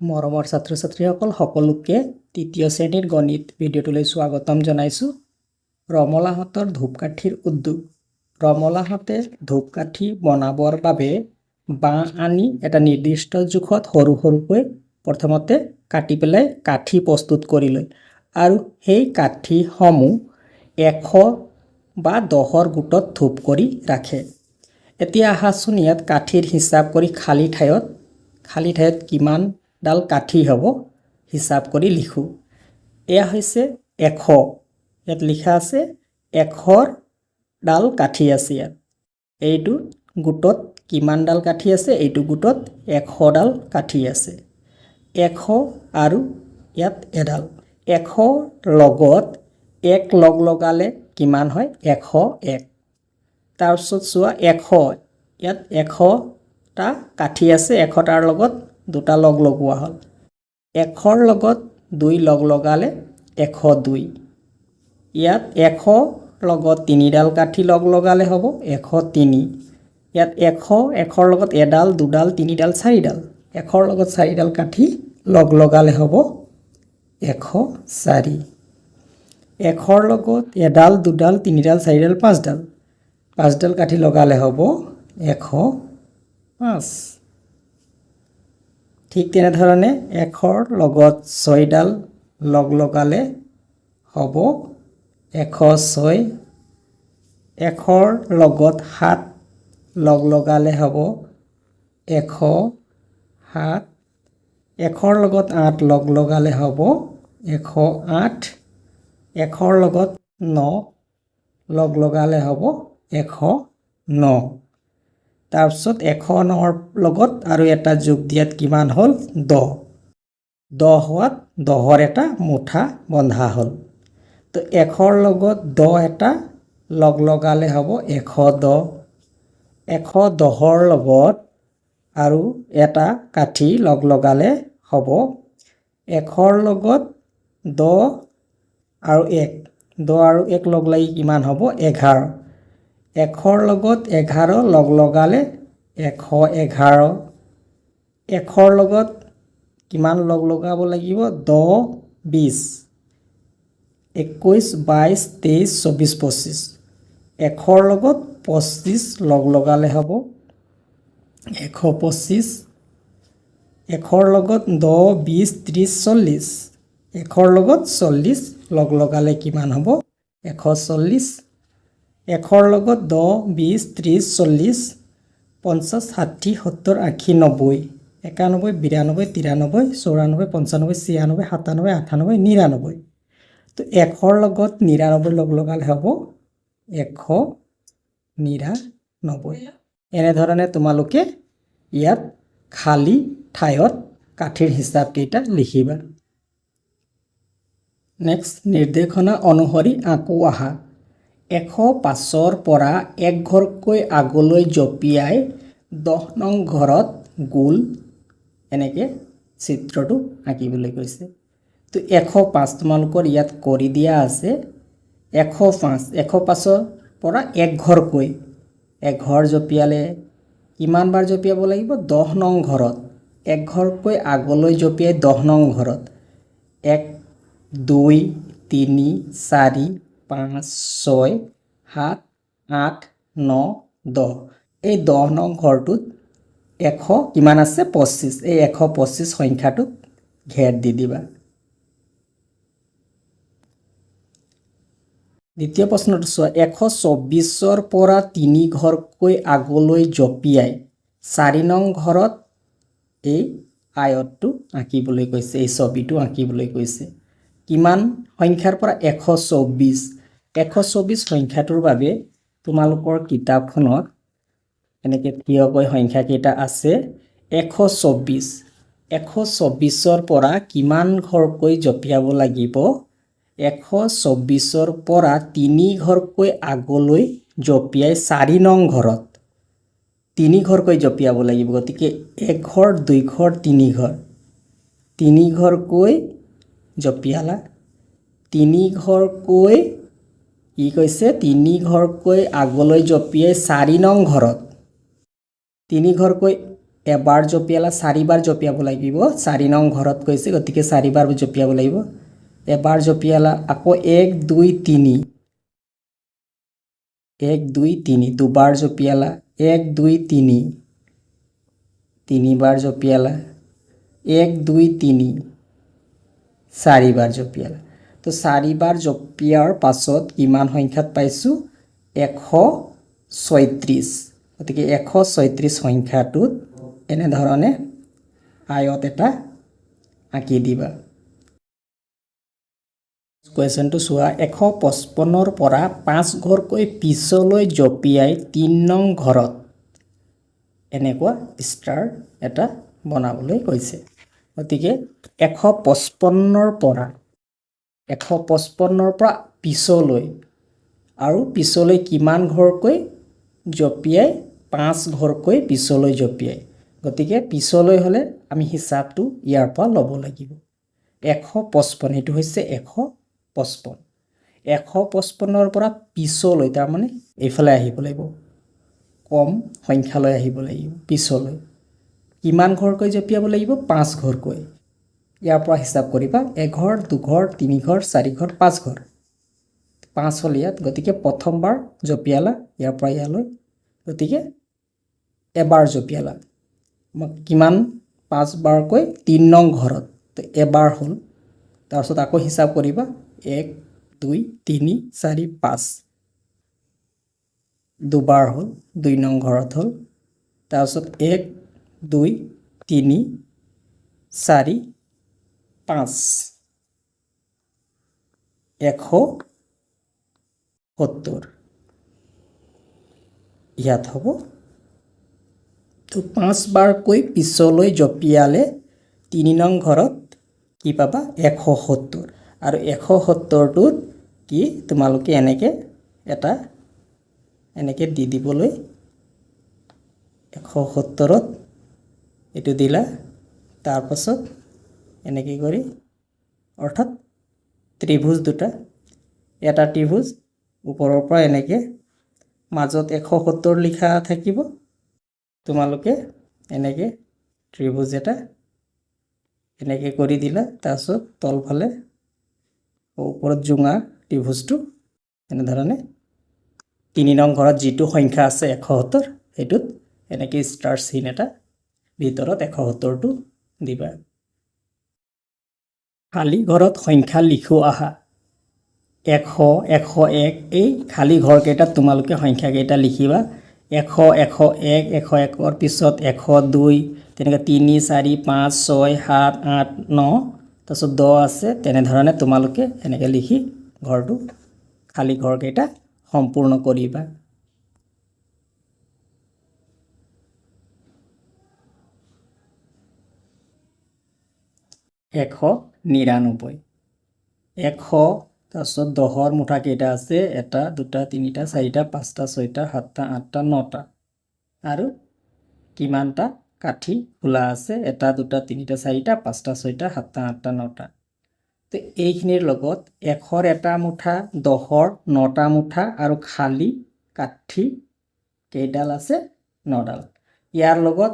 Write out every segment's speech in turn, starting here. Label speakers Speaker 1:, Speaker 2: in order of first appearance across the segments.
Speaker 1: মৰমৰ ছাত্ৰ-ছাত্ৰীসকল সকলোকে তৃতীয় শ্ৰেণীৰ গণিত ভিডিঅ'টোলৈ স্বাগতম জনাইছোঁ। ৰমলাহঁতৰ ধূপকাঠিৰ উদ্যোগ। ৰমলাহঁতে ধূপকাঠি বনাবৰ বাবে বাঁহ আনি এটা নিৰ্দিষ্ট জোখত সৰু সৰুকৈ প্ৰথমতে কাটি পেলাই কাঠি প্ৰস্তুত কৰি লয় আৰু সেই কাঠিসমূহ 100 বা 10ৰ গোটত থোপ কৰি ৰাখে। এতিয়া আহাচোন ইয়াত কাঠিৰ হিচাপ কৰি খালী ঠাইত কিমান ডাল কাঠি হ'ব হিচাপ কৰি লিখোঁ। এয়া হৈছে 100, ইয়াত লিখা আছে 100 ডাল কাঠি আছে। ইয়াত এইটো গোটত কিমান ডাল কাঠি আছে, এইটো গোটত 100 ডাল কাঠি আছে। 100 আৰু ইয়াত এডাল, 100 লগত 1 লগালে কিমান হয়, 101। তাৰপিছত চোৱা 100, ইয়াত 100টা কাঠি আছে, 100টাৰ লগত 2টা লগোৱা হ'ল। 100ৰ লগত 2 লগালে 102। ইয়াত 100 লগত 3ডাল কাঠি লগালে হ'ব 103। ইয়াত 100ৰ লগত এডাল, 2ডাল, 3ডাল, 4ডাল, 100ৰ লগত 4ডাল কাঠি লগালে হ'ব 104। 100ৰ লগত এডাল, 2ডাল, 3ডাল, 4ডাল, 5ডাল কাঠি লগালে হ'ব 105। ঠিক তেনেধৰণে 100ৰ লগত 6ডাল লগালে হ'ব 106। 100ৰ লগত 7 লগালে হ'ব 107। 100ৰ লগত 8 লগালে হ'ব 108। 100ৰ লগত 9 লগালে হ'ব 109। তাৰপিছত 109ৰ লগত আৰু এটা যোগ দিয়াত কিমান হ'ল, 10। 10 হোৱাত 10ৰ এটা মুঠা বন্ধা হ'ল। তো 100ৰ লগত 10 এটা লগালে হ'ব 110। 110ৰ লগত আৰু এটা কাঠি লগালে হ'ব 100ৰ লগত 10 আৰু 1, 10 আৰু 1 লাগি কিমান হ'ব, 11। 100ৰ লগত 11 লগালে 111। 100ৰ লগত কিমান লগাব লাগিব, 10, 20, 21, 22, 23, 24, 25। 100ৰ লগত 25 লগালে হ'ব 125। 100ৰ লগত 10, 20, 30, 40। 100ৰ লগত 40 লগালে কিমান হ'ব, 140। 100ৰ লগত 10, 20, 30, 40, 50, 60, 70, 80, 90, 91, 92, 93, 94, 95, 96, 97, 98, 99। তো 100ৰ লগত 99 লগালে হ'ব 199। এনেধৰণে তোমালোকে ইয়াত খালী ঠাইত কাঠিৰ হিচাপকেইটা লিখিবা। নেক্সট, নিৰ্দেশনা অনুসৰি আকৌ আহা। 105ৰ পৰা 1 ঘৰকৈ আগলৈ জঁপিয়াই 10 নং ঘৰত গোল এনেকৈ চিত্ৰটো আঁকিবলৈ কৈছে। তো 105 তোমালোকৰ ইয়াত কৰি দিয়া আছে। 105ৰ পৰা 1 ঘৰকৈ, 1 ঘৰ জঁপিয়ালে কিমান বাৰ জঁপিয়াব লাগিব, 10 নং ঘৰত। 1 ঘৰকৈ আগলৈ জঁপিয়াই 10 নং ঘৰত 1, 2, 3, 4, 5, 6, 7, 8, 9, 10। এই 10 নং ঘৰটোত 100 কিমান আছে, 25। এই 125 সংখ্যাটোক ঘেৰ দি দিবা। দ্বিতীয় প্ৰশ্নটো চোৱা। 124ৰ পৰা 3 ঘৰকৈ আগলৈ জঁপিয়াই 4 নং ঘৰত এই আয়তটো আঁকিবলৈ কৈছে, এই ছবিটো আঁকিবলৈ কৈছে। কিমান সংখ্যাৰ পৰা, 124। 124 সংখ্যাটোৰ বাবে তোমালোকৰ কিতাপখনত এনেকৈ থিয়কৈ সংখ্যাকেইটা আছে। 124, 124ৰ পৰা কিমান ঘৰকৈ জঁপিয়াব লাগিব, 124ৰ পৰা 3 ঘৰকৈ আগলৈ জঁপিয়াই 4 নং ঘৰত 3 ঘৰকৈ জঁপিয়াব লাগিব। গতিকে 1 ঘৰ, 2 ঘৰ, 3 ঘৰ, 3 ঘৰকৈ জঁপিয়ালা। 3 ঘৰকৈ কি কৈছে, 3 ঘৰকৈ আগলৈ জঁপিয়াই 4 নং ঘৰত 3 ঘৰকৈ এবাৰ জপিয়ালা 4 বাৰ জপিয়াব লাগিব 4 নং ঘৰত কৈছে গতিকে 4 বাৰ জপিয়াব লাগিব এবাৰ জপিয়ালা আকৌ 1 2 3 1 2 3 দুবাৰ জপিয়ালা 1 2 3 তিনিবাৰ জপিয়ালা 1 2 3 4 বাৰ জপিয়ালা তো 4 বাৰ জপিয়াৰ পাছত কিমান সংখ্যাত পাইছো 136 গতিকে 136 সংখ্যাটোত এনে ধৰণে আয়ত এটা আঁকি দিবা কুৱেশ্যনটো চোৱা 155 পৰা 5 ঘৰকৈ পিছলৈ জপিয়াই 3 নং ঘৰত এনেকুৱা ষ্টাৰ এটা বনাবলৈ কৈছে গতিকে 155 পৰা পিছলৈ আৰু পিছলৈ কিমান ঘৰকৈ জপিয়াই 5 ঘৰকৈ পিছলৈ জপিয়াই গতিকে পিছলৈ হলে আমি হিচাপটো ইয়াৰ পৰা ল'ব লাগিব 155 এটো হৈছে 155 155 পৰা পিছলৈ তাৰ মানে এইফালে আহিব লাগিব কম সংখ্যালৈ আহিব লাগিব পিছলৈ কিমান ঘৰকৈ জপিয়াব লাগিব 5 ঘৰকৈ ইয়াৰ পৰা হিচাপ কৰিবা 1 ঘৰ 2 ঘৰ 3 ঘৰ 4 ঘৰ 5 ঘৰ 5 হ'ল ইয়াত গতিকে প্ৰথমবাৰ জপিয়ালা ইয়াৰ পৰা ইয়ালৈ গতিকে এবাৰ জপিয়ালা কিমান 5 বাৰকৈ 3 নং ঘৰত তো এবাৰ হ'ল তাৰপিছত আকৌ হিচাপ কৰিবা 1 2 3 4 5 দুবাৰ হ'ল 2 নং ঘৰত হ'ল তাৰপিছত 1 2 3 4 5 170 ইয়াত হ'ব তো 5 বাৰকৈ পিছলৈ জপিয়ালে 3 নং ঘৰত কি পাবা 170 আৰু 170টোত কি তোমালোকে এনেকে এটা এনেকে দি দিবলৈ 170ত এটো দিলা তাৰ পাছত এনেকে কৰি অৰ্থাৎ ত্ৰিভুজ দুটা এটা ত্ৰিভুজ ওপৰৰ পৰা এনেকে মাজত 170 লিখা থাকিব তোমালোকে এনেকে ত্ৰিভুজ এটা এনেকে কৰি দিলা তাৰপিছত তলফালে ওপৰত জুঙা ত্ৰিভুজটো এনে ধৰণে 3 নং ঘৰত যেটো সংখ্যা আছে 170 হেতুত এনেকে ষ্টাৰ চিন এটা ভিতৰত 170টো দিবা খালি ঘৰত সংখ্যা লিখো আহা 100 101 এই খালি ঘৰ কেইটাত তোমালোকে সংখ্যা কেইটা লিখিবা 100 101 101ৰ পিছত 102 তেনেকৈ 3 4 5 6 7 8 9 তাৰপিছত 10 আছে তেনে ধৰণে তোমালোকে এনেকৈ লিখি ঘৰটো খালি ঘৰ কেইটা সম্পূৰ্ণ কৰিবা এশ 99 তাৰপিছত 10ৰ মুঠা কেইটা আছে 1 2 3 4 5 6 7 8 9টা আৰু কিমানটা কাঠি খোলা আছে 1 2 3 4 5 6 7 8 9টা তো এইখিনিৰ লগত 100ৰ এটা মুঠা 10ৰ 9টা মুঠা আৰু খালি কাঠি কেইডাল আছে 9ডাল ইয়াৰ লগত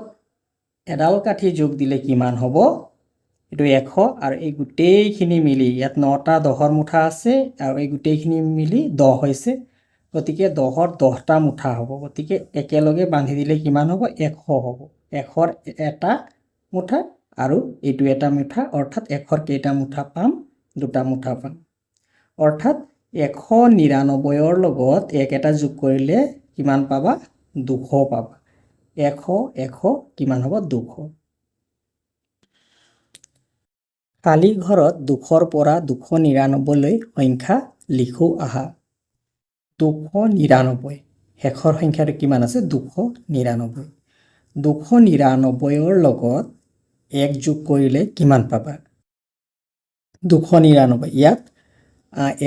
Speaker 1: এডাল কাঠি যোগ দিলে কিমান হ'ব এটো 100 আৰু এই গুটেইখিনি মিলি ইয়াত 9টা 10ৰ মুঠা আছে আৰু এই গুটেইখিনি মিলি 10 হৈছে গতিকে 10ৰ 10টা মুঠা হ'ব গতিকে একেলগে বান্ধি দিলে কিমান হ'ব 100 হ'ব 100ৰ এটা মুঠা আৰু এইটো এটা মুঠা অৰ্থাৎ 100ৰ কেইটা মুঠা পাম দুটা মুঠা পাম অৰ্থাৎ 199ৰ লগত এক এটা যোগ কৰিলে কিমান পাবা 200 পাবা 100 কিমান হ'ব 200 খালি ঘৰত 200ৰ পৰা 299 লৈ সংখ্যা লিখো আহা 299 শেষৰ সংখ্যাটো কিমান আছে 299 299ৰ লগত 1 যোগ কৰিলে কিমান পাবা 299 ইয়াত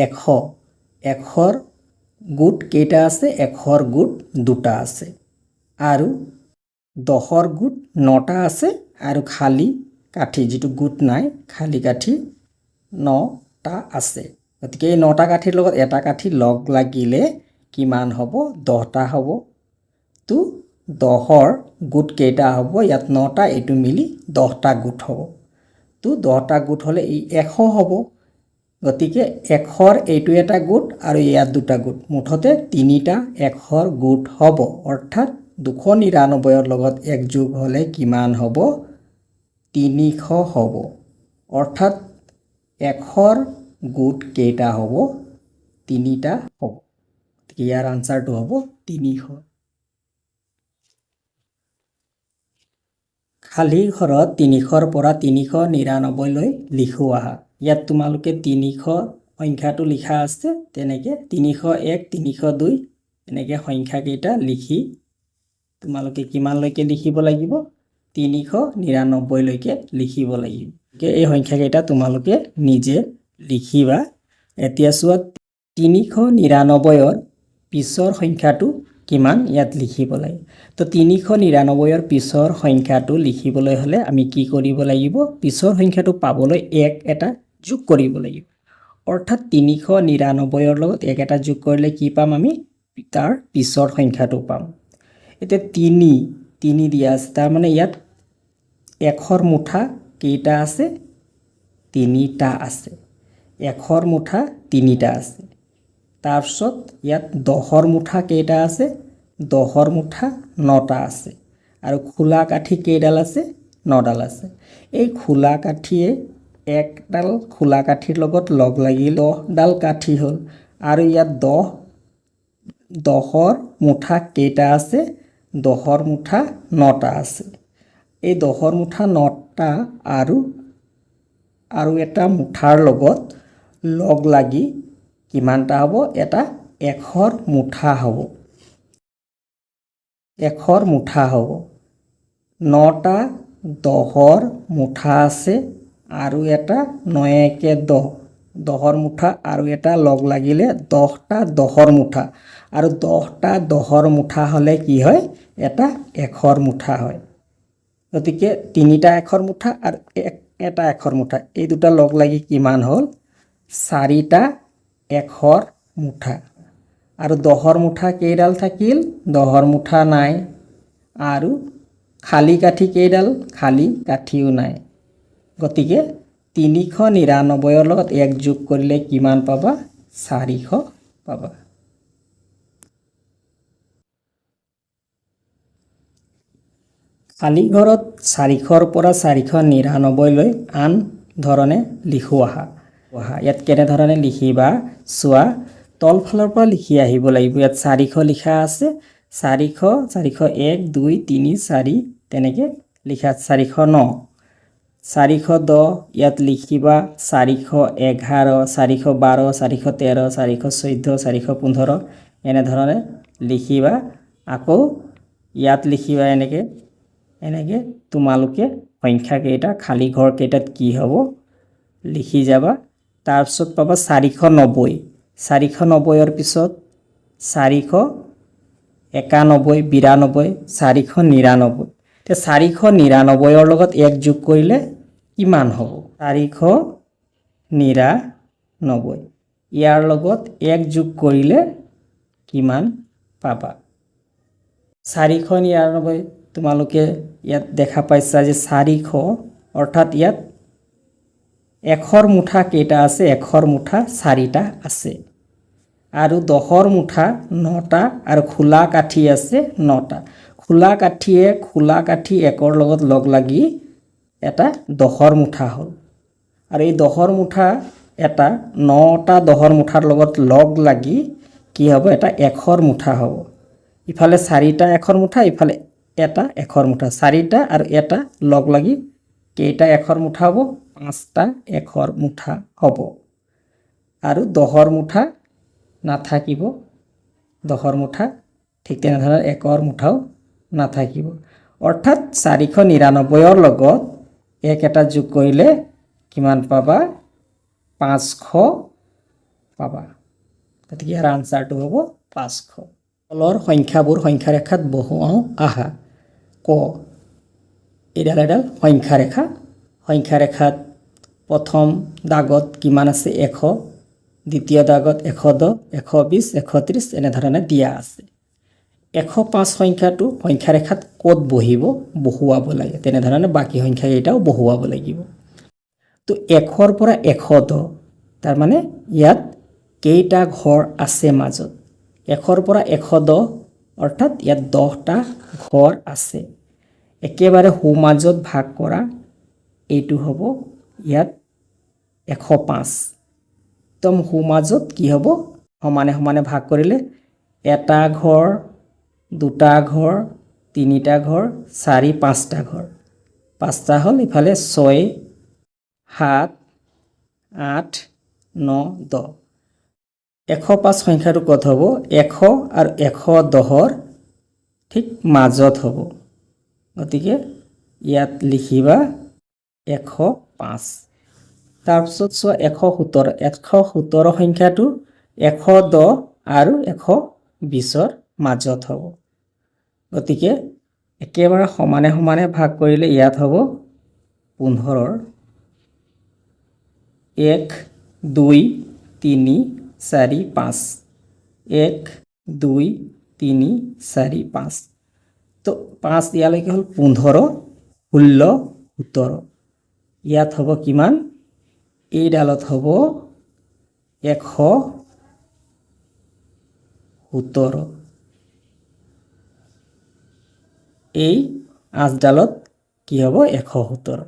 Speaker 1: 100ৰ গুট কেইটা আছে 100ৰ গুট দুটা আছে আৰু 10ৰ গুট 9টা আছে আৰু খালি কাঠি যেটো গুট নাই খালি কাঠি 9টা আছে গতিকে এই 9টা কাঠিৰ লগত এটা কাঠি লগ লাগিলে কিমান হ'ব 10টা হ'ব তো 10ৰ গোট কেইটা হ'ব ইয়াত 9টা এইটো মিলি 10টা গোট হ'ব তো 10টা গোট হ'লে এই 100 হ'ব গতিকে 100ৰ এইটো এটা গোট আৰু ইয়াত দুটা গোট মুঠতে 3টা 100ৰ গোট হ'ব অৰ্থাৎ 299ৰ লগত এক যোগ হ'লে কিমান হ'ব 300 হ'ব অৰ্থাৎ 100ৰ গোট কেইটা হ'ব 3টা হ'ব গতিকে ইয়াৰ আনসাৰটো হ'ব 300 খালী ঘৰত 300ৰ পৰা 399 লৈ লিখো আহা ইয়াত তোমালোকে 300 সংখ্যাটো লিখা আছে তেনেকে 301 302 এনেকে সংখ্যা কেইটা লিখি তোমালোকে কিমান লৈকে লিখিব লাগিব 399 লৈকে লিখিব লাগিব এই সংখ্যা কেইটা তোমালোকে নিজে লিখিবা এতিয়া চোৱা 399ৰ পিছৰ সংখ্যাটো কিমান ইয়াত লিখিব লাগে তো 399ৰ পিছৰ সংখ্যাটো লিখিবলৈ হলে আমি কি কৰিব লাগিব পিছৰ সংখ্যাটো পাবলৈ এক এটা যোগ কৰিব লাগিব অৰ্থাৎ 399ৰ লগত এক এটা যোগ কৰিলে কি পাম আমি তাৰ পিছৰ সংখ্যাটো পাম এতিয়া 3 দিয়া আছে তাৰ মানে ইয়াত 100ৰ মুঠা কেইটা আছে 3টা আছে 100ৰ মুঠা 3টা আছে তাৰপিছত ইয়াত 10ৰ মুঠা কেইটা আছে 10ৰ মুঠা 9টা আছে আৰু খোলা কাঠি কেইডাল আছে 9ডাল আছে এই খোলা কাঠিয়ে একডাল খোলা কাঠিৰ লগত লগ লাগি 10ডাল কাঠি হ'ল আৰু ইয়াত 10ৰ মুঠা কেইটা আছে 10ৰ মুঠা 9টা আছে এই 10ৰ মুঠা 9টা আৰু এটা মুঠাৰ লগত লগ লাগি কিমানটা হ'ব এটা 100ৰ মুঠা হ'ব 100ৰ মুঠা হ'ব 9টা 10ৰ মুঠা আছে আৰু এটা 9 10 10ৰ মুঠা আৰু এটা লগ লাগিলে 10টা 10ৰ মুঠা আৰু 10টা 10ৰ মুঠা হলে কি হয় এটা 100ৰ মুঠা হয় গতিকে 3টা 100ৰ মুঠা আৰু এটা 100ৰ মুঠা এই দুটা লগ লাগি কিমান হ'ল 4টা 100ৰ মুঠা আৰু 10ৰ মুঠা কেইডাল থাকিল 10ৰ মুঠা নাই আৰু খালি কাঠি কেইডাল খালি কাঠিও নাই গতিকে 399ৰ লগত এক যোগ কৰিলে কিমান পাবা 400 পাবা খালী ঘৰত 400ৰ পৰা 499 লৈ আন ধৰণে লিখো আহা ইয়াত কেনে ধৰণে লিখিবা চোৱা তলফালৰ পৰা লিখি আহিব লাগিব ইয়াত 400 লিখা আছে 400 401 2 3 4 তেনেকে লিখা 409 410 ইয়াত লিখিবা 411 412 413 414 415 এনে ধৰণে লিখিবা আকৌ ইয়াত লিখিবা এনেকে তোমালোকে সংখ্যা কেইটা খালী ঘৰ কেইটাত কি হ'ব লিখি যাবা তাৰপিছত পাবা 490 490ৰ পিছত 491 92 499 তে 499ৰ লগত এক যোগ কৰিলে কিমান হ'ব 499 ইয়াৰ লগত এক যোগ কৰিলে কিমান পাবা 499 তোমালোকে ইয়াত দেখা পাইছা যে 400 অৰ্থাৎ ইয়াত 100ৰ মুঠা কেইটা আছে 100ৰ মুঠা 4টা আছে আৰু 10ৰ মুঠা 9টা আৰু খোলা কাঠি আছে 9টা খোলা কাঠিয়ে খোলা কাঠি একৰ লগত লগ লাগি এটা 10ৰ মুঠা হ'ল আৰু এই 10ৰ মুঠা এটা 9টা 10ৰ মুঠাৰ লগত লগ লাগি কি হ'ব এটা 100ৰ মুঠা হ'ব ইফালে 4টা 100ৰ মুঠা ইফালে এটা 100ৰ মুঠা 4টা আৰু এটা লগ লাগি কেইটা 100ৰ মুঠা হ'ব 5টা 100ৰ মুঠা হ'ব আৰু 10ৰ মুঠা নাথাকিব 10ৰ মুঠা ঠিক তেনেধৰণে 1ৰ মুঠাও নাথাকিব অৰ্থাৎ 499ৰ লগত এক এটা যোগ কৰিলে কিমান পাবা 500 পাবা গতিকে ইয়াৰ আনসাৰটো হ'ব 500 তলৰ সংখ্যাবোৰ সংখ্যা ৰেখাত বহুৱাও আহা ক এডাল এডাল সংখ্যা ৰেখাত প্ৰথম দাগত কিমান আছে 100 দ্বিতীয় দাগত 110 120 130 এনে ধৰণে দিয়া আছে 105 সংখ্যাটো সংখ্যা ৰেখাত ক'ত বহিব বহুৱাব লাগে তেনেধৰণে বাকী সংখ্যা কেইটাও বহুৱাব লাগিব তো 100 পৰা 110 তাৰ মানে ইয়াত কেইটা ঘৰ আছে মাজত 100 পৰা 110 অৰ্থাৎ ইয়াত 10টা ঘৰ আছে একেবাৰে সোঁমাজত ভাগ কৰা এইটো হ'ব ইয়াত 105 তম সোঁমাজত কি হ'ব সমানে সমানে ভাগ কৰিলে এটা ঘৰ দুটা ঘৰ তিনিটা ঘৰ চাৰি পাঁচটা ঘৰ পাঁচটা হ'ল ইফালে 6 7 8 9 10 105 সংখ্যাটো ক'ত হ'ব 100 আৰু 110ৰ ঠিক মাজত হ'ব গতিকে ইয়াত লিখিবা 105 তাৰপিছত চোৱা 117 সংখ্যাটো 110 আৰু 120ৰ মাজত হ'ব গতিকে একেবাৰে সমানে সমানে ভাগ কৰিলে ইয়াত হ'ব 15ৰ 1 2 3 4 5 1 2 3 4 5 তো 5 ইয়ালৈকে হ'ল 15 16 17 ইয়াত হ'ব কিমান এই ডালত হ'ব 117 এই আঁচডালত কি হ'ব 117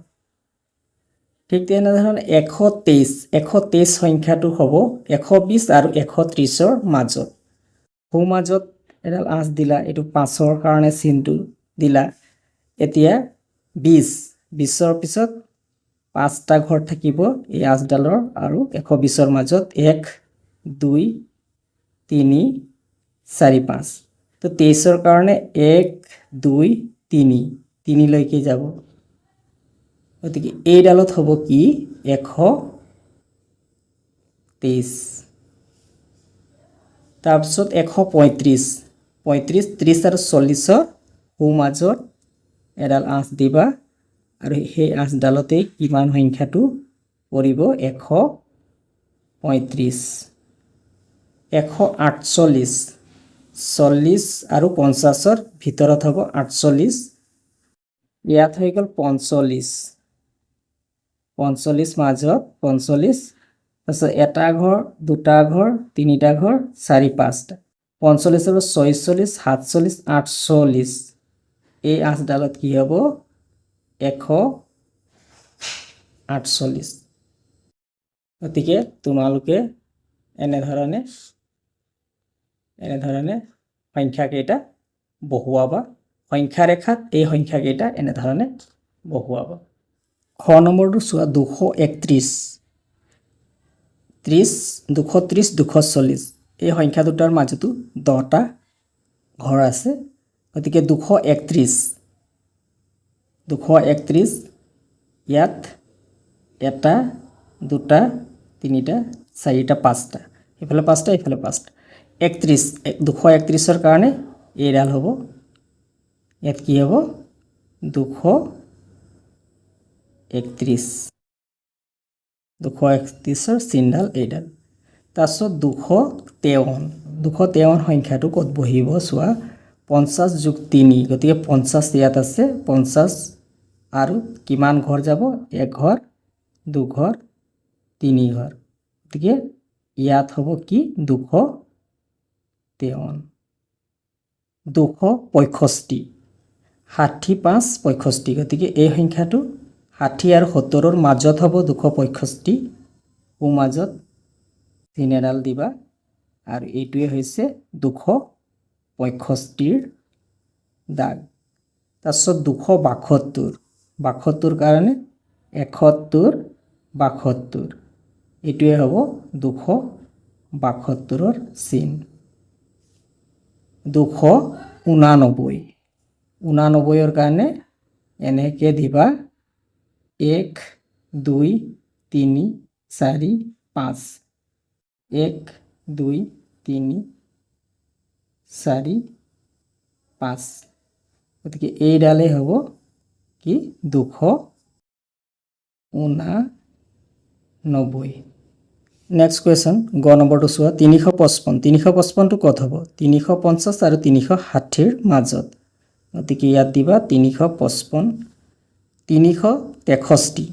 Speaker 1: ঠিক তেনেধৰণে 123 সংখ্যাটো হ'ব 120 আৰু 130ৰ মাজত সোঁমাজত এডাল আঁচ দিলা এইটো 5ৰ কাৰণে চিনটো দিলা এতিয়া 20ৰ পিছত 5টা ঘৰ থাকিব এই আঁচডালৰ আৰু 120ৰ মাজত 1 2 3 4 5 তো 23ৰ কাৰণে 1 2 3 লৈকে যাব গতিকে এই ডালত হ'ব কি 123 তাৰপিছত 135 30 আৰু 40ৰ সোঁমাজত এডাল আঁচ দিবা আৰু সেই আঁচডালতে কিমান সংখ্যাটো পৰিব 135 148 40 আৰু 50ৰ ভিতৰত হ'ব 48 ইয়াত হৈ গ'ল 45 মাজত 45 তাৰপিছত এটা ঘৰ দুটা ঘৰ তিনিটা ঘৰ চাৰি পাঁচটা 45 আৰু 46 47 48 এই আঁচডালত কি হ'ব 148 গতিকে তোমালোকে এনেধৰণে সংখ্যা কেইটা বহুৱাবা সংখ্যা ৰেখাত এই সংখ্যা কেইটা এনেধৰণে বহুৱাবা খ নম্বৰটো চোৱা 231 230 240 এই সংখ্যা দুটাৰ মাজতো 10টা ঘৰ আছে গতিকে 231 ইয়াত এটা দুটা তিনিটা চাৰিটা পাঁচটা ইফালে পাঁচটা ইফালে পাঁচটা 231ৰ কাৰণে এইডাল হ'ব ইয়াত কি হ'ব 231ৰ চিনডাল এইডাল তাৰপিছত 253 সংখ্যাটো ক'ত বহিব চোৱা 50 যোগ 3 গতিকে 50 ইয়াত আছে 50 আৰু কিমান ঘৰ যাব এক ঘৰ দু ঘৰ তিনি ঘৰ গতিকে ইয়াত হ'ব কি 253 265 65 65 গতিকে এই সংখ্যাটো 60 আৰু 70ৰ মাজত হ'ব 265 সোঁমাজত চিন এডাল দিবা আৰু এইটোৱে হৈছে 265ৰ দাগ তাৰপিছত 272 কাৰণে 71 72 এইটোৱে হ'ব 272ৰ চিন 289ৰ কাৰণে এনেকৈ দিবা 1 2 3 4 5 1 2 3 4 5 গতিকে এইডালেই হ'ব কি 289 নেক্সট কুৱেশ্যন গ নম্বৰটো চোৱা 355 355টো ক'ত হ'ব 350 আৰু 360ৰ মাজত গতিকে ইয়াত দিবা 355 363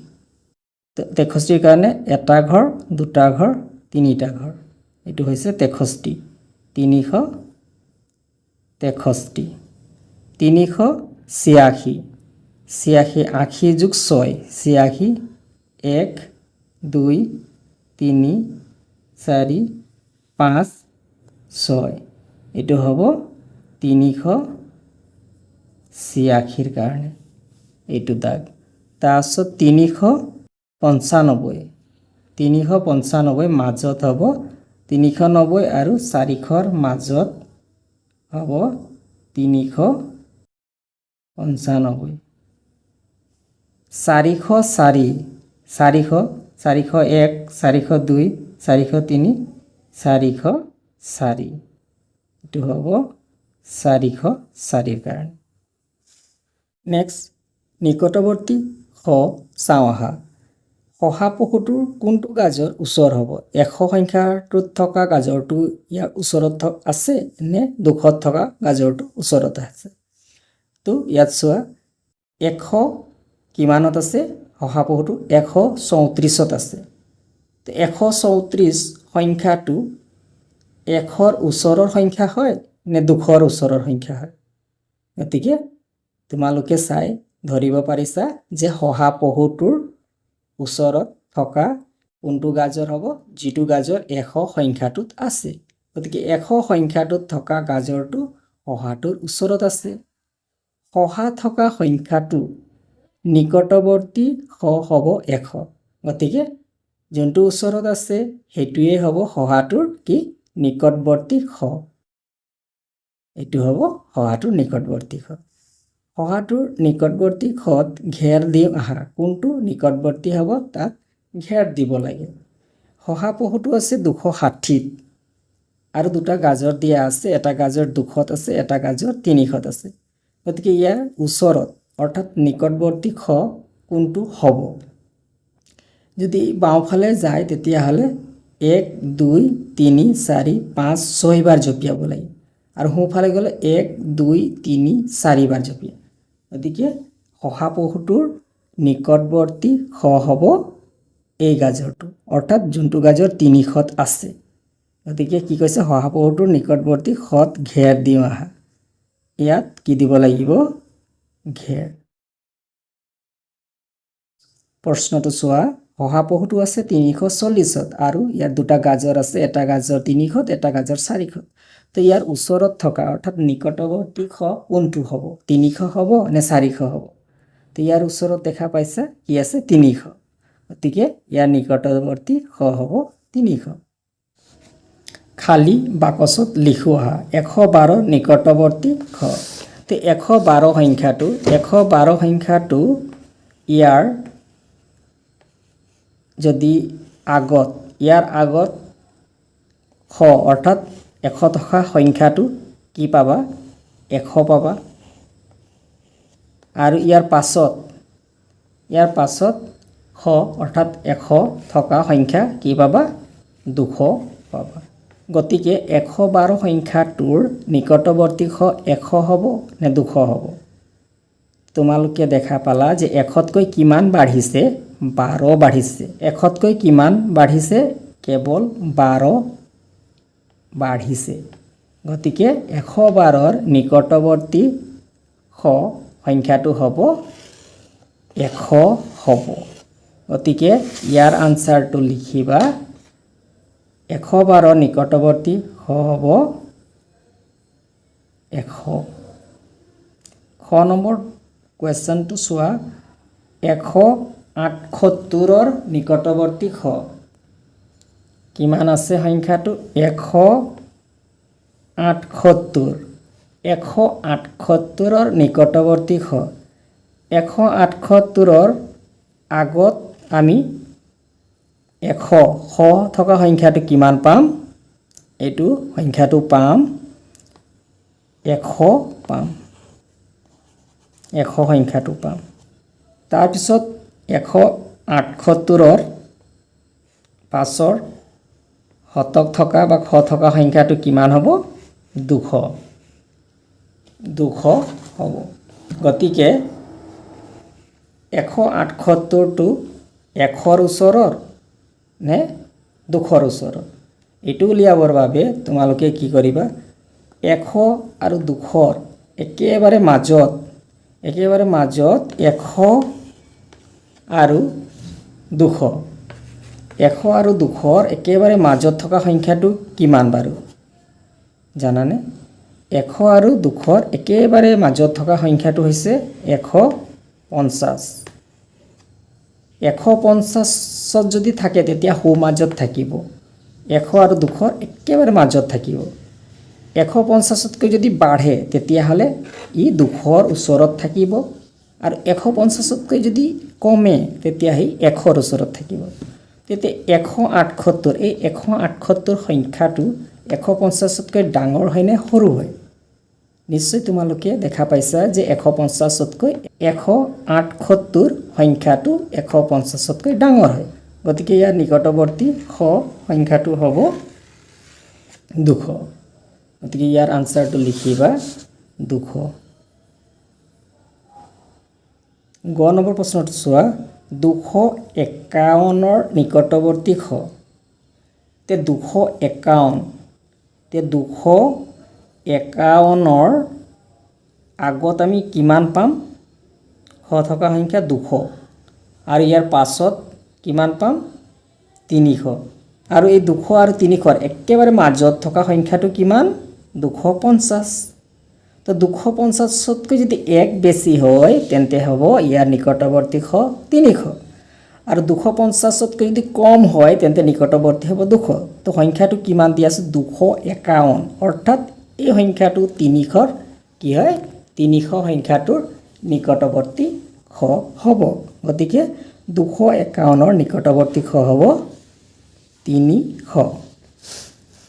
Speaker 1: 63ৰ কাৰণে এটা ঘৰ দুটা ঘৰ তিনিটা ঘৰ এইটো হৈছে 63 363 386 86 যোগ 6 86 1 2 3 4 5 6 এইটো হ'ব 386ৰ কাৰণে এইটো দাগ তাৰপিছত 395 মাজত হ'ব 390 আৰু 400ৰ মাজত হ'ব 395 404 400 401 402 403 404 এইটো হ'ব 404ৰ কাৰণে নেক্সট নিকটৱৰ্তী খ চাওঁ আহা শহাপহুটোৰ কোনটো গাজৰ ওচৰ হ'ব 100 সংখ্যাটোত থকা গাজৰটো ইয়াৰ ওচৰত আছে নে 200ত থকা গাজৰটো ওচৰত আছে তো ইয়াত চোৱা 100 কিমানত আছে শহাপহুটো 134ত আছে তো 134 সংখ্যাটো 100ৰ ওচৰৰ সংখ্যা হয় নে 200ৰ ওচৰৰ সংখ্যা হয় গতিকে তোমালোকে চাই ধৰিব পাৰিছা যে শহাপহুটোৰ ওচৰত থকা কোনটো গাজৰ হ'ব যিটো গাজৰ 100 সংখ্যাটোত আছে গতিকে 100 সংখ্যাটোত থকা গাজৰটো শহাটোৰ ওচৰত আছে শহা থকা সংখ্যাটো নিকটৱৰ্তী খ হ'ব 100 গতিকে যোনটো ওচৰত আছে হেতুৱে হ'ব শহাটোৰ কি নিকটৱৰ্তী খ এইটো হ'ব শহাটোৰ নিকটৱৰ্তী খ শহাটোৰ নিকটৱৰ্তী খত ঘেৰ দি আহা কোনটো নিকটৱৰ্তী হ'ব তাত ঘেৰ দিব লাগে শহাপহুটো আছে 260ত আৰু দুটা গাজৰ দিয়া আছে এটা গাজৰ 200ত আছে এটা গাজৰ 300ত আছে গতিকে ইয়াৰ ওচৰত অৰ্থাৎ নিকটৱৰ্তী খ কোনটো হ'ব যদি বাওঁফালে যায় তেতিয়াহ'লে 1 2 3 4 5 6 বাৰ জপিয়াব লাগে আৰু সোঁফালে গ'লে 1 2 3 4 বাৰ জপিয়াব গতিকে শহাপহুটোৰ নিকটৱৰ্তী খ হ'ব এই গাজৰটো অৰ্থাৎ যোনটো গাজৰ 300ত আছে গতিকে কি কৈছে শহাপহুটোৰ নিকটৱৰ্তী খত ঘেৰ দিওঁ আহা ইয়াত কি দিব লাগিব ঘেৰ প্ৰশ্নটো চোৱা শহাপহুটো আছে 340ত আৰু ইয়াত দুটা গাজৰ আছে এটা গাজৰ 300ত এটা গাজৰ 400ত তো ইয়াৰ ওচৰত থকা অৰ্থাৎ নিকটৱৰ্তী খ কোনটো হ'ব 300 হ'ব নে 400 হ'ব তো ইয়াৰ ওচৰত দেখা পাইছা কি আছে 300 গতিকে ইয়াৰ নিকটৱৰ্তী খ হ'ব 300 খালী বাকচত লিখোৱা 112 নিকটৱৰ্তী খ তো 112 সংখ্যাটো ইয়াৰ যদি ইয়াৰ আগত খ অৰ্থাৎ 100 থকা সংখ্যাটো কি পাবা 100 পাবা আৰু ইয়াৰ পাছত খ অৰ্থাৎ 100 থকা সংখ্যা কি পাবা 200 পাবা গতিকে 112 সংখ্যাটোৰ নিকটৱৰ্তী খ 100 হ'ব নে 200 হ'ব তোমালোকে দেখা পালা যে 100তকৈ কিমান বাঢ়িছে 12 বাঢ়িছে 100তকৈ কিমান বাঢ়িছে কেৱল 12 বাঢ়িছে গতিকে 112ৰ নিকটৱৰ্তী খ সংখ্যাটো হ'ব 100 হ'ব গতিকে ইয়াৰ আনসাৰটো লিখিবা 112ৰ নিকটৱৰ্তী খ হ'ব 100 খ নম্বৰ কুৱেশ্যনটো চোৱা 178ৰ নিকটৱৰ্তী খ কিমান আছে সংখ্যাটো 178ৰ নিকটৱৰ্তী খ 178ৰ আগত আমি 100 থকা সংখ্যাটো কিমান পাম এইটো সংখ্যাটো পাম 100 পাম 100 সংখ্যাটো পাম তাৰপিছত 178ৰ পাছৰ শতক থকা বা খ থকা সংখ্যাটো কিমান হ'ব 200 200 হ'ব গতিকে 178টো 100ৰ ওচৰৰ নে 200ৰ ওচৰৰ এইটো উলিয়াবৰ বাবে তোমালোকে কি কৰিবা 100 আৰু 200ৰ একেবাৰে মাজত 100 আৰু 200 100 আৰু 200ৰ একেবাৰে মাজত থকা সংখ্যাটো কিমান বাৰু জানানে 100 আৰু 200ৰ একেবাৰে মাজত থকা সংখ্যাটো হৈছে 150 150ত যদি থাকে তেতিয়া হো মাজত থাকিব 100 আৰু 200ৰ একেবাৰে মাজত থাকিব 150তকৈ যদি বাঢ়ে তেতিয়াহ'লে ই 200ৰ ওচৰত থাকিব আৰু 150তকৈ যদি কমে তেতিয়া ই 100ৰ ওচৰত থাকিব তেতিয়া 178 এই 178 সংখ্যাটো 150তকৈ ডাঙৰ হয় নে সৰু হয় নিশ্চয় তোমালোকে দেখা পাইছা যে 150তকৈ 178 সংখ্যাটো 150তকৈ ডাঙৰ হয় গতিকে ইয়াৰ নিকটৱৰ্তী খ সংখ্যাটো হ'ব 200 গতিকে ইয়াৰ আনসাৰটো লিখিবা 200 গ নম্বৰ প্ৰশ্নটো চোৱা 251ৰ নিকটৱৰ্তী খ তে 251 তে 251ৰ আগত আমি কিমান পাম খ থকা সংখ্যা 200 আৰু ইয়াৰ পাছত কিমান পাম 300 আৰু এই 200 আৰু 300ৰ একেবাৰে মাজত থকা সংখ্যাটো কিমান 250 তো 250তকৈ যদি এক বেছি হয় তেন্তে হ'ব ইয়াৰ নিকটৱৰ্তী খ 300 আৰু 250তকৈ যদি কম হয় তেন্তে নিকটৱৰ্তী হ'ব 200 তো সংখ্যাটো কিমান দি আছে 251 অৰ্থাৎ এই সংখ্যাটো 300ৰ কি হয় 300 সংখ্যাটোৰ নিকটৱৰ্তী খ হ'ব গতিকে 251ৰ নিকটৱৰ্তী খ হ'ব 300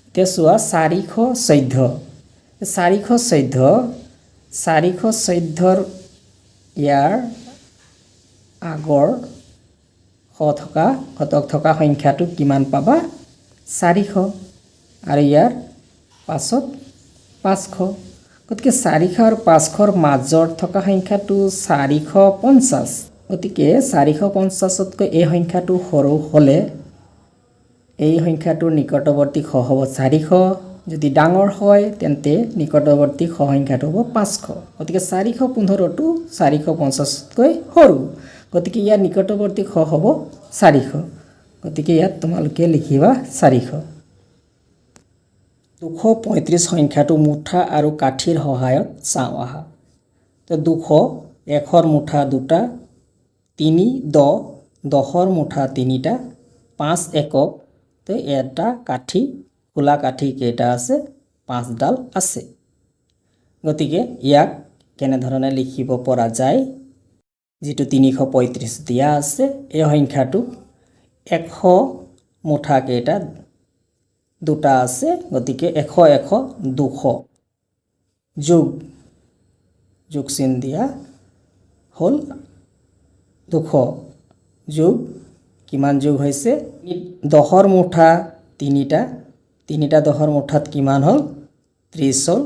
Speaker 1: এতিয়া চোৱা 414ৰ ইয়াৰ আগৰ শতক থকা সংখ্যাটো কিমান পাবা 400 আৰু ইয়াৰ পাছত 500 গতিকে 400 আৰু 500ৰ মাজত থকা সংখ্যাটো 450 গতিকে 450তকৈ এই সংখ্যাটো সৰু হ'লে এই সংখ্যাটোৰ নিকটৱৰ্তী খ হ'ব 400 যদি ডাঙৰ হয় তেন্তে নিকটৱৰ্তী খ সংখ্যাটো হ'ব 500 গতিকে 415টো 450তকৈ সৰু গতিকে ইয়াৰ নিকটৱৰ্তী খ হ'ব 400 গতিকে ইয়াত তোমালোকে লিখিবা 400 235 সংখ্যাটো মুঠা আৰু কাঠিৰ সহায়ত চাওঁ আহা তো 200 100ৰ মুঠা দুটা 3 10ৰ মুঠা তিনিটা 5 একক তো এটা কাঠি খোলা কাঠি কেইটা আছে 5ডাল আছে গতিকে ইয়াক কেনেধৰণে লিখিব পৰা যায় যেটো 335 দিয়া আছে এই সংখ্যাটো 100 মুঠা কেইটা দুটা আছে গতিকে 100 200 যোগ চিন দিয়া হল 200 যোগ কিমান যোগ হৈছে 10ৰ মুঠা তিনিটা 10ৰ মুঠাত কিমান হল 30 হল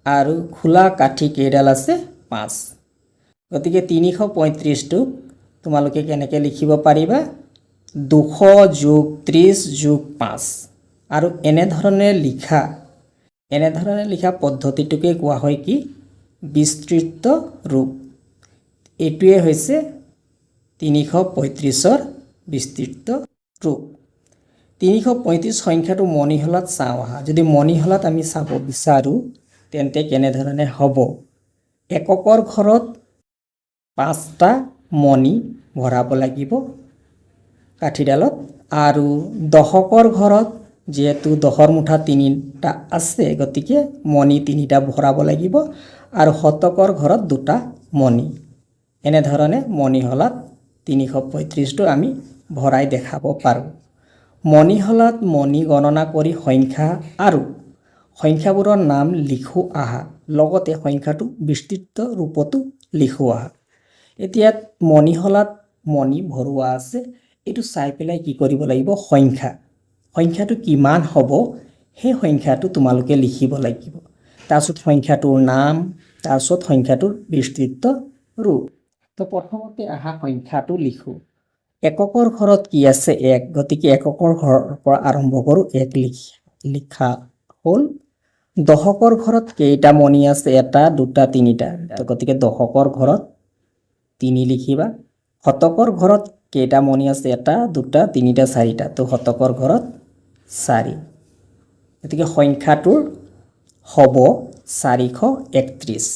Speaker 1: আৰু খোলা কাঠি কেইডাল আছে 5 গতিকে 335টো তোমালোকে কেনেকৈ লিখিব পাৰিবা 200 যোগ 30 যোগ 5 আৰু এনেধৰণে লিখা পদ্ধতিটোকে কোৱা হয় কি বিস্তৃত ৰূপ এটোৱে হৈছে 335ৰ বিস্তৃত ৰূপ 335 সংখ্যাটো মনিহলত চাওঁ আহা যদি মনিহলত আমি চাব বিচাৰো তেন্তে কেনেধৰণে হ'ব এককৰ ঘৰত 5টা মনি ভৰাব লাগিব কাঠিডালত আৰু দশকৰ ঘৰত যেহেতু 10ৰ মুঠা 3টা আছে গতিকে মনি 3টা ভৰাব লাগিব আৰু শতকৰ ঘৰত 2টা মনি এনেধৰণে মনিহলত 335টো আমি ভৰাই দেখাব পাৰো মনিহলত মনি গণনা কৰি সংখ্যা আৰু সংখ্যাবোৰৰ নাম লিখো আহা লগতে সংখ্যাটো বিস্তৃত ৰূপতো লিখো আহা এতিয়া মনিহলত মনি ভৰুৱা আছে এটো চাই পেলাই কি কৰিব লাগিব সংখ্যা সংখ্যাটো কিমান হ'ব সেই সংখ্যাটো তোমালোকে লিখিব লাগিব তাৰপিছত সংখ্যাটোৰ নাম তাৰপিছত সংখ্যাটোৰ বিস্তৃত ৰূপ তো প্ৰথমতে আহা সংখ্যাটো লিখো এককৰ ঘৰত কি আছে 1 গতিকে এককৰ ঘৰৰ পৰা আৰম্ভ কৰো 1 লিখা হ'ল দশকৰ ঘৰত কেইটা মণি আছে এটা দুটা তিনিটা তো গতিকে দশকৰ ঘৰত 3 লিখিবা শতকৰ ঘৰত কেইটা মণি আছে এটা দুটা তিনিটা চাৰিটা তো শতকৰ ঘৰত 4 গতিকে সংখ্যাটোৰ হ'ব 431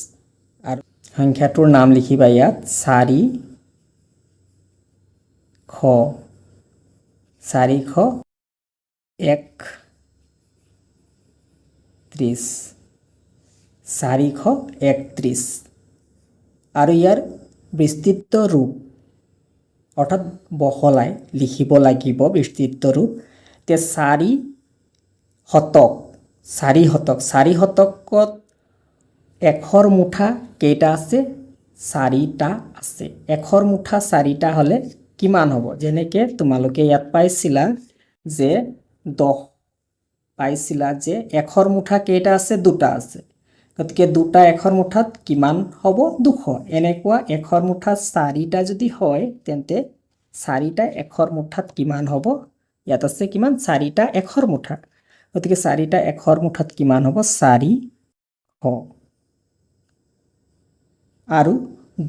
Speaker 1: আৰু সংখ্যাটোৰ নাম লিখিবা ইয়াত 431 আৰু ইয়াৰ বিস্তৃত ৰূপ অৰ্থাৎ বহলাই লিখিব লাগিব বিস্তৃত ৰূপ তে 4 শতকত এখৰ মুঠা কেইটা আছে 4টা আছে এখৰ মুঠা 4টা হলে কিমান হ'ব যেনেকে তোমালোকে ইয়াত পাইছিলা যে 10 পাইছিলা যে এখৰ মুঠা কেইটা আছে দুটা আছে গতিকে দুটা এখৰ মুঠাত কিমান হ'ব 200 এনেকুৱা এখৰ মুঠা 4টা যদি হয় তেন্তে 4টা এখৰ মুঠাত কিমান হ'ব ইয়াত আছে কিমান 4টা এখৰ মুঠা গতিকে 4টা এখৰ মুঠাত কিমান হ'ব 400 আৰু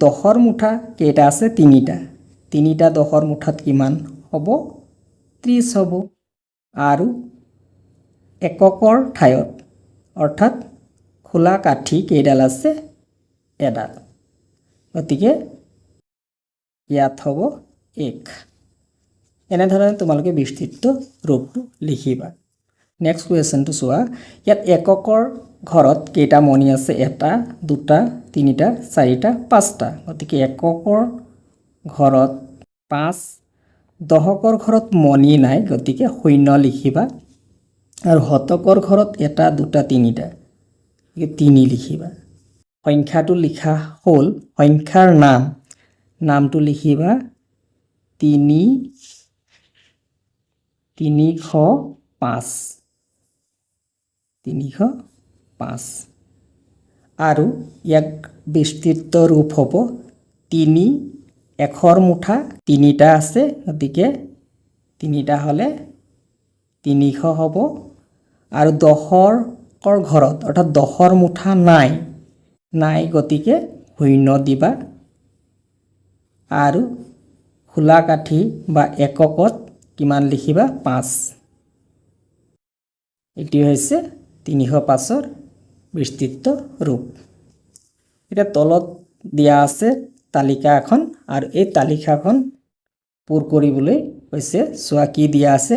Speaker 1: দহৰ মুঠা কেইটা আছে তিনিটা দহৰ মুঠাত কিমান হ'ব 30 হ'ব আৰু এককৰ ঠাইত অৰ্থাৎ খোলা কাঠি কেইডাল আছে এডাল গতিকে ইয়াত হ'ব 1 এনেধৰণে তোমালোকে বিস্তৃত ৰূপটো লিখিবা নেক্সট কুৱেশ্যনটো চোৱা ইয়াত এককৰ ঘৰত কেইটা মণি আছে এটা দুটা তিনিটা চাৰিটা পাঁচটা গতিকে এককৰ ঘৰত 5 দহকৰ ঘৰত মণি নাই গতিকে 0 লিখিবা আৰু শতকৰ ঘৰত এটা দুটা তিনিটা 3 লিখিবা সংখ্যাটো লিখা হ'ল সংখ্যাৰ নামটো লিখিবা 305 আৰু ইয়াক বিস্তৃত ৰূপ হ'ব 3 এখৰ মুঠা 3টা আছে গতিকে 3টা হলে 300 হ'ব আৰু দহৰ ঘৰত অৰ্থাৎ দহৰ মুঠা নাই গতিকে 0 দিবা আৰু খোলা কাঠি বা এককত কিমান লিখিবা 5 এটি হৈছে 305ৰ বিস্তৃত ৰূপ এটা তলত দিয়া আছে তালিকা এখন আৰু এই তালিকাখন পূৰ কৰিবলৈ হৈছে সোৱা কি দিয়া আছে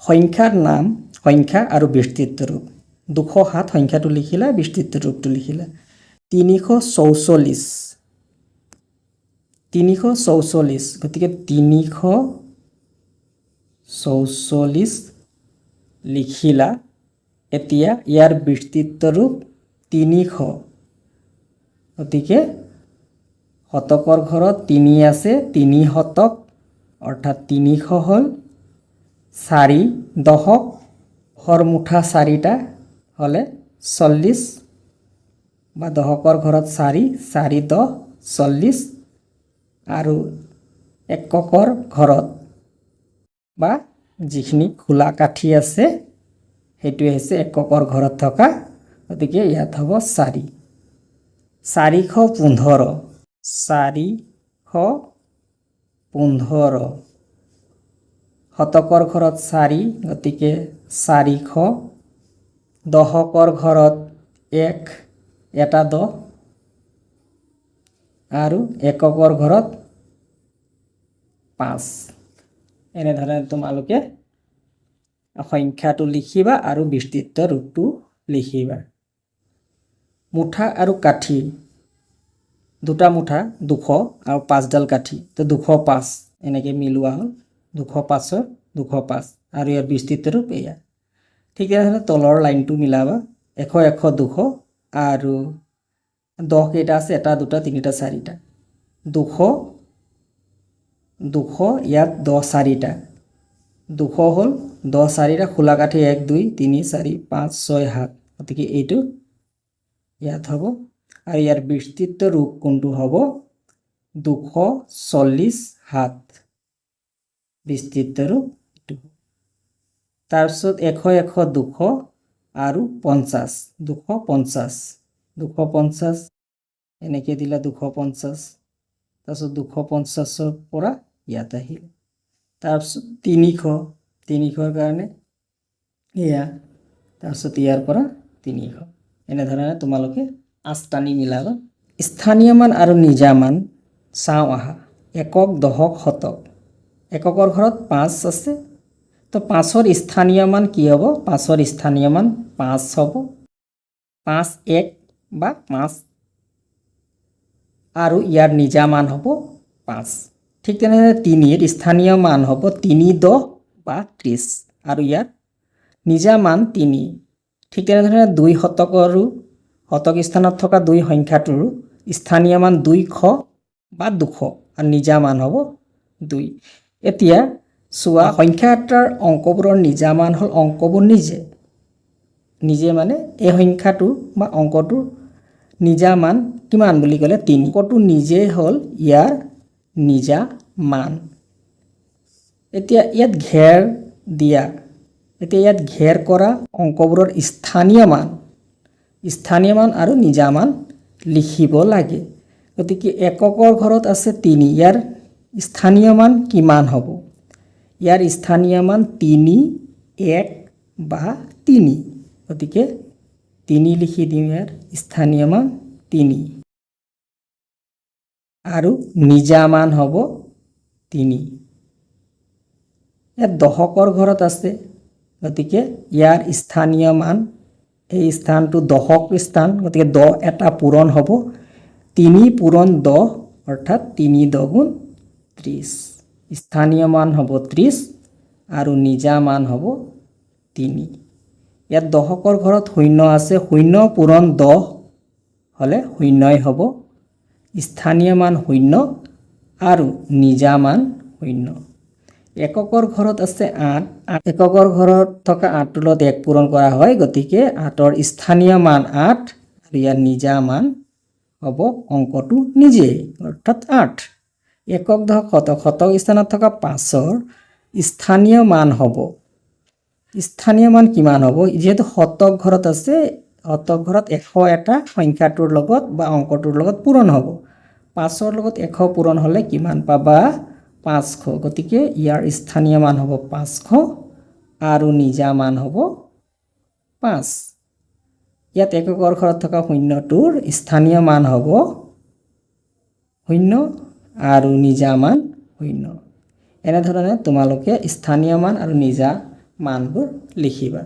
Speaker 1: সংখ্যাৰ নাম সংখ্যা আৰু বিস্তৃত ৰূপ 207 সংখ্যাটো লিখিলা বিস্তৃত ৰূপটো লিখিলা 344 গতিকে 344 লিখিলা এতিয়া ইয়াৰ বিস্তৃত ৰূপ 300 গতিকে শতকৰ ঘৰত 3 আছে 3 শতক অৰ্থাৎ 300 হ'ল 4 দহক হৰ মুঠা 4টা হলে 40 বা দহকৰ ঘৰত 4 10 40 আৰু এককৰ ঘৰত বা যিখিনি খোলা কাঠি আছে হেতু হৈছে এককৰ ঘৰত থকা গতিকে ইয়াত হ'ব 415 শতকৰ ঘৰত 4 গতিকে 400 দহকৰ ঘৰত 1 এটা 10 আৰু এককৰ ঘৰত 5 এনেধৰণে তোমালোকে সংখ্যাটো লিখিবা আৰু বিস্তৃত ৰূপটো লিখিবা মুঠা আৰু কাঠি দুটা মুঠা 200 আৰু 5ডাল কাঠি তো 205 এনেকৈ মিলোৱা হ'ল 205ৰ 205 আৰু ইয়াৰ বিস্তৃত ৰূপ এয়া ঠিক তেনেধৰণে তলৰ লাইনটো মিলাবা 100 100 200 আৰু 10 কেইটা আছে এটা দুটা তিনিটা চাৰিটা 200 ইয়াত 10 4টা 200 হ'ল 10 4টা খোলা কাঠি 1 2 3 4 5 6 7 গতিকে এইটো ইয়াত হ'ব আৰু ইয়াৰ বিস্তৃত ৰূপ কোনটো হ'ব 240 হাত বিস্তৃত ৰূপ এইটো তাৰপিছত 100 100 200 আৰু 50 250 এনেকৈ দিলা 250 তাৰপিছত 250ৰ পৰা ইয়াত আহিল তাৰপিছত 300ৰ কাৰণে এয়া তাৰপিছত ইয়াৰ পৰা 300 এনেধৰণে তোমালোকে আস্তানি মিলাবা স্থানীয় মান আৰু নিজা মান চাওঁ আহা একক দশক শতক এককৰ ঘৰত 5 আছে তো 5ৰ স্থানীয় মান কি হ'ব 5ৰ স্থানীয় মান 5 হ'ব 5 1 বা 5 আৰু ইয়াৰ নিজা মান হ'ব 5 ঠিক তেনেদৰে 3ৰ স্থানীয় মান হ'ব 3 10 বা 30 আৰু ইয়াৰ নিজা মান 3 ঠিক তেনেদৰে 2 শতকৰো শতক স্থানত থকা 2 সংখ্যাটোৰ স্থানীয় মান 200 বা 200 আৰু নিজা মান হ'ব 2 এতিয়া চোৱা সংখ্যা এটাৰ অংকবোৰৰ নিজা মান হ'ল অংকবোৰ নিজে মানে এই সংখ্যাটো বা অংকটোৰ নিজা মান কিমান বুলি ক'লে 3 অংকটো নিজে হ'ল ইয়াৰ নিজা মান এতিয়া ইয়াত ঘেৰ দিয়া এতিয়া ইয়াত ঘেৰ কৰা অংকবোৰৰ স্থানীয় মান আৰু নিজা মান লিখিব লাগে গতিকে এককৰ ঘৰত আছে 3 ইয়াৰ স্থানীয় মান কিমান হ'ব ইয়াৰ স্থানীয় মান 3 1 বা 3 গতিকে 3 লিখি দিম ইয়াৰ স্থানীয় মান 3 আৰু নিজা মান হ'ব 3 ইয়াত দশকৰ ঘৰত আছে গতিকে ইয়াৰ স্থানীয় মান এই স্থানটো দশক স্থান গতিকে 10 এটা পূৰণ হ'ব 3 পূৰণ 10 অৰ্থাৎ 3 10 গুণ 30 স্থানীয় মান হ'ব 30 আৰু নিজা মান হ'ব 3 ইয়াত দশকৰ ঘৰত 0 আছে 0 পূৰণ 10 হ'লে 0ই হ'ব স্থানীয় মান 0 আৰু নিজা মান 0 এককৰ ঘৰত আছে 8 এককৰ ঘৰত থকা 8ৰ লগত 1 পূৰণ কৰা হয় গতিকে 8ৰ স্থানীয় মান 8 আৰু ইয়াৰ নিজা মান হ'ব অংকটো নিজেই অৰ্থাৎ 8 একক দশক শতক স্থানত থকা 5ৰ স্থানীয় মান হ'ব স্থানীয় মান কিমান হ'ব যেহেতু শতক ঘৰত আছে শতক ঘৰত 100 এটা সংখ্যাটোৰ লগত বা অংকটোৰ লগত পূৰণ হ'ব 5ৰ লগত 100 পূৰণ হ'লে কিমান পাবা 500 গতিকে ইয়াৰ স্থানীয় মান হ'ব 500 আৰু নিজা মান হ'ব 5 ইয়াত এককৰ ঘৰত থকা শূন্যটোৰ স্থানীয় মান হ'ব 0 আৰু নিজা মান 0 এনেধৰণে তোমালোকে স্থানীয় মান আৰু নিজা মানবোৰ লিখিবা